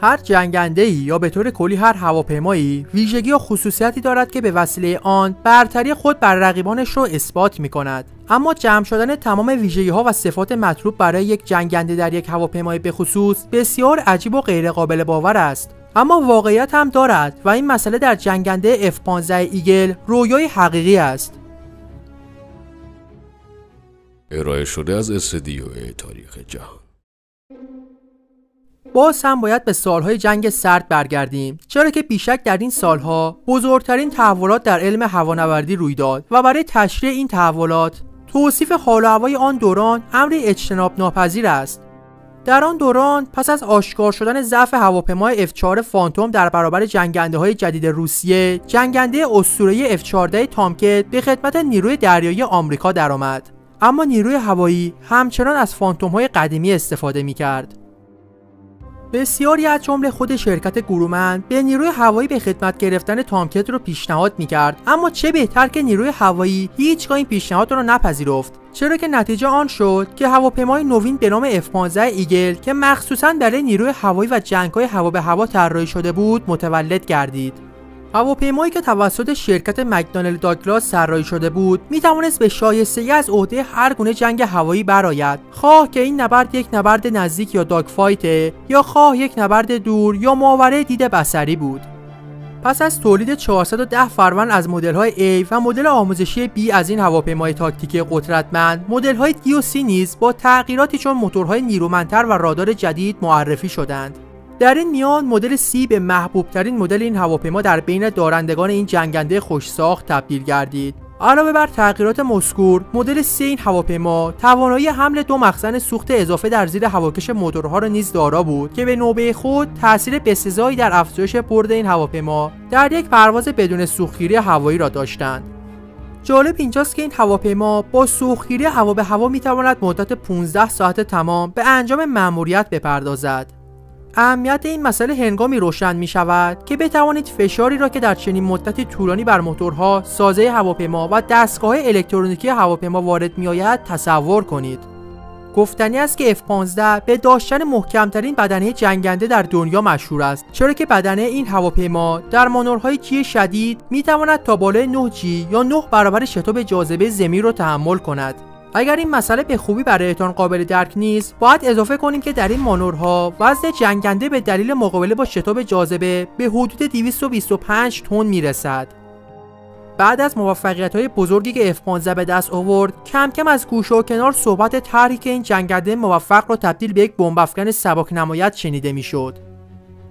هر جنگنده‌ای یا به طور کلی هر هواپیمایی ویژگی و خصوصیتی دارد که به وسیله آن برتری خود بر رقیبانش رو اثبات می‌کند. اما جمع شدن تمام ویژگی‌ها و صفات مطلوب برای یک جنگنده در یک هواپیمای به خصوص بسیار عجیب و غیر قابل باور است. اما واقعیت هم دارد و این مسئله در جنگنده F-15 ایگل رویای حقیقی است. ارائه شده از استودیو تاریخ جهان. باز هم باید به سالهای جنگ سرد برگردیم، چرا که بیشک در این سالها بزرگترین تحولات در علم هوانوردی روی داد و برای تشریح این تحولات توصیف حال و هوای آن دوران امری اجتناب ناپذیر است. در آن دوران پس از آشکار شدن ضعف هواپیمای F4 فانتوم در برابر جنگنده‌های جدید روسیه، جنگنده اسطوره‌ای F14 تامکت به خدمت نیروی دریایی آمریکا درآمد. اما نیروی هوایی همچنان از فانتوم‌های قدیمی استفاده می‌کرد. بسیاری از جمله خود شرکت گرومند به نیروی هوایی به خدمت گرفتن تامکت رو پیشنهاد می‌کرد، اما چه بهتر که نیروی هوایی هیچگاه این پیشنهاد رو نپذیرفت، چرا که نتیجه آن شد که هواپیمای نوین به نام F-15 ایگل که مخصوصاً برای نیروی هوایی و جنگ‌های هوا به هوا طراحی شده بود متولد گردید. هواپیمایی که توسط شرکت مکدانل داگلاس طراحی شده بود میتوانست به شایستگی از عهده هر گونه جنگ هوایی برآید، خواه که این نبرد یک نبرد نزدیک یا داگ فایت یا خواه یک نبرد دور یا ماوره دید بصری بود. پس از تولید 410 فروند از مدل‌های A و مدل آموزشی B از این هواپیمای تاکتیکی قدرتمند، مدل‌های D و C نیز با تغییراتی چون موتورهای نیرومندتر و رادار جدید معرفی شدند. در این میان مدل C به محبوب ترین مدل این هواپیما در بین دارندگان این جنگنده خوش‌ساخت تبدیل گردید. علاوه بر تغییرات مذکور، مدل C این هواپیما توانایی حمل 2 مخزن سوخت اضافه در زیر هواکش موتورها را نیز دارا بود که به نوبه خود تاثیر بسزایی در افزایش برد این هواپیما در یک پرواز بدون سوختگیری هوایی را داشتند. جالب اینجاست که این هواپیما با سوختگیری هوا به هوا میتواند مدت 15 ساعت تمام به انجام مأموریت بپردازد. اهمیت این مسئله هنگامی روشن می شود که بتوانید فشاری را که در چنین مدتی طولانی بر موتورها، سازه هواپیما و دستگاه الکترونیکی هواپیما وارد می آید تصور کنید. گفتنی است که F-15 به داشتن محکمترین بدنه جنگنده در دنیا مشهور است، چرا که بدنه این هواپیما در مانورهای جی شدید می تواند تا بالای 9G یا 9 برابر شتاب جاذبه زمین را تحمل کند. اگر این مسئله به خوبی برایتان قابل درک نیست، باید اضافه کنیم که در این مانورها وزن جنگنده به دلیل مقابله با شتاب جاذبه به حدود 225 تن میرسد. بعد از موفقیت‌های بزرگی که F-15 به دست آورد، کم کم از گوشه و کنار صحبت طرحی که این جنگنده موفق را تبدیل به یک بمب‌افکن سبک نمایت شنیده میشد.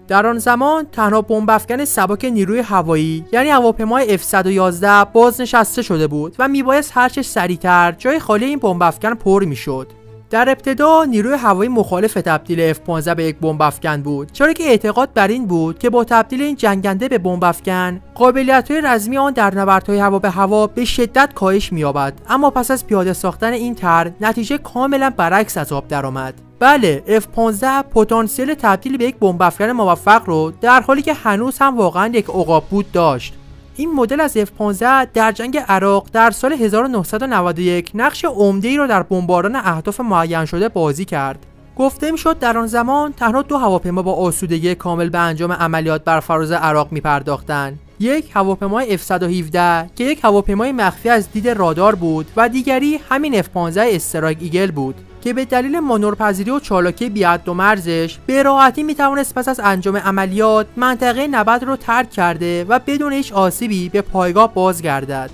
در آن زمان تنها بمب‌افکن سبک نیروی هوایی یعنی هواپیمای F-111 بازنشسته شده بود و میبایست هرچه سریعتر جای خالی این بمب‌افکن پر میشد. در ابتدا نیروی هوایی مخالف تبدیل F-15 به یک بمب‌افکن بود، چرا که اعتقاد بر این بود که با تبدیل این جنگنده به بمب‌افکن قابلیت‌های رزمی آن در نبردهای هوا به هوا به شدت کاهش می‌یابد. اما پس از پیاده ساختن این طرح نتیجه کاملا برعکس از آب درآمد. بله، F-15 پتانسیل تبدیل به یک بمب‌افکن موفق رو در حالی که هنوز هم واقعا یک عقاب بود داشت. این مدل از F-15 در جنگ عراق در سال 1991 نقش عمده‌ای را در بمباران اهداف معین شده بازی کرد. گفته میشد در آن زمان تنها 2 هواپیما با آسودگی کامل به انجام عملیات بر فراز عراق می‌پرداختند. یک هواپیمای F-117 که یک هواپیمای مخفی از دید رادار بود و دیگری همین F-15 استرایک ایگل بود که به دلیل مانورپذیری و چالاکی بی‌حد و مرزش به راحتی میتوانست پس از انجام عملیات منطقه نبرد رو ترک کرده و بدون هیچ آسیبی به پایگاه بازگردد.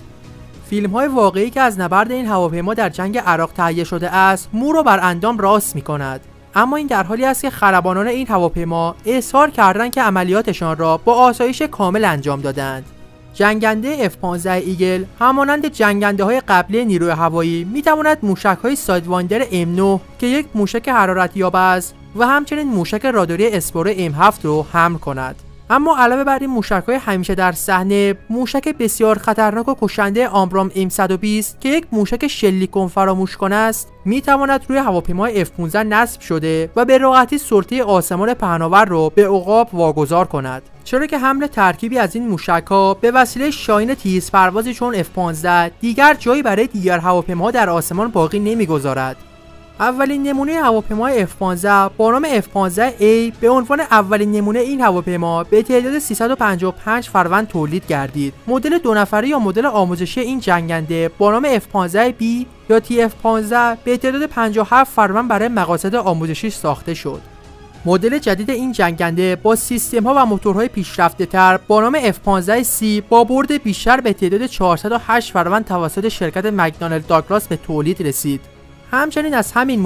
فیلم‌های واقعی که از نبرد این هواپیما در جنگ عراق تهیه شده است مو رو بر اندام راست می‌کند. اما این در حالی است که خلبانان این هواپیما اصرار کردند که عملیاتشان را با آسایش کامل انجام دادند. جنگنده F-15 ایگل همانند جنگنده‌های قبلی نیروی هوایی می‌تواند موشک‌های سایدوایندر M9 که یک موشک حرارتیاب است و همچنین موشک راداری اسپوره M7 رو حمل کند. اما علاوه بر این موشک‌های همیشه در صحنه، موشک بسیار خطرناک و کشنده آمبرام M120 که یک موشک شلیک فراموش کنه است، می‌تواند روی هواپیمای F-15 نصب شده و به راحتی سلطه آسمان پهناور رو به عقاب واگذار کند. چرا که حمل ترکیبی از این موشک‌ها به وسیله شاهین تیز پروازی چون F-15 دیگر جایی برای دیگر هواپیماها در آسمان باقی نمی‌گذارد. اولین نمونه هواپیمای F-15 با نام F-15A به عنوان اولین نمونه این هواپیما به تعداد 355 فروند تولید گردید. مدل 2 نفره یا مدل آموزشی این جنگنده با نام F-15B یا TF-15 به تعداد 57 فروند برای مقاصد آموزشی ساخته شد. مدل جدید این جنگنده با سیستم‌ها و موتورهای پیشرفته‌تر با نام F-15C با برد بیشتر به تعداد 408 فروند توسط شرکت مک‌دانلد داگلاس به تولید رسید. همچنین از همین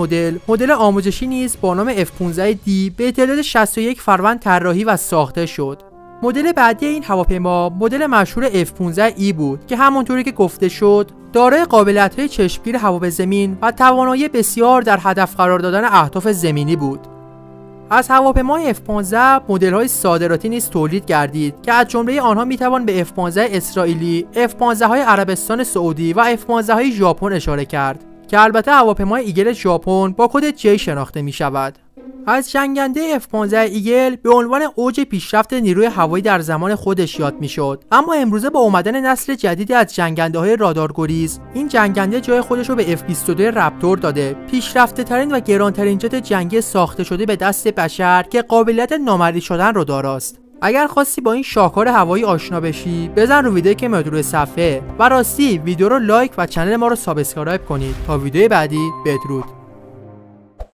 مدل آموزشی نیز با نام F-15D به تعداد 61 فروند طراحی و ساخته شد. مدل بعدی این هواپیما مدل مشهور F-15E بود که همونطوری که گفته شد دارای قابلیت‌های چشمگیر هوا به زمین و توانایی بسیار در هدف قرار دادن اهداف زمینی بود. از هواپیمای F-15 مدل‌های صادراتی نیز تولید گردید که از جمله آنها میتوان به F-15 اسرائیلی، F-15های عربستان سعودی و F-15های ژاپن اشاره کرد که البته هواپیمای ایگل ژاپن با کد J شناخته می شود. از جنگنده F-15 ایگل به عنوان اوج پیشرفت نیروی هوایی در زمان خودش یاد می شد، اما امروزه با اومدن نسل جدیدی از جنگنده های رادارگریز این جنگنده جای خودش رو به F-22 رپتور داده، پیشرفته ترین و گرانترین جت جنگی ساخته شده به دست بشر که قابلیت نامرئی شدن رو داراست. اگر خواستی با این شاهکار هوایی آشنا بشی بزن رو ویدیویی که میاد روی صفحه و راستی ویدیو رو لایک و کانال ما رو سابسکرایب کنید تا ویدیو بعدی. بدرود.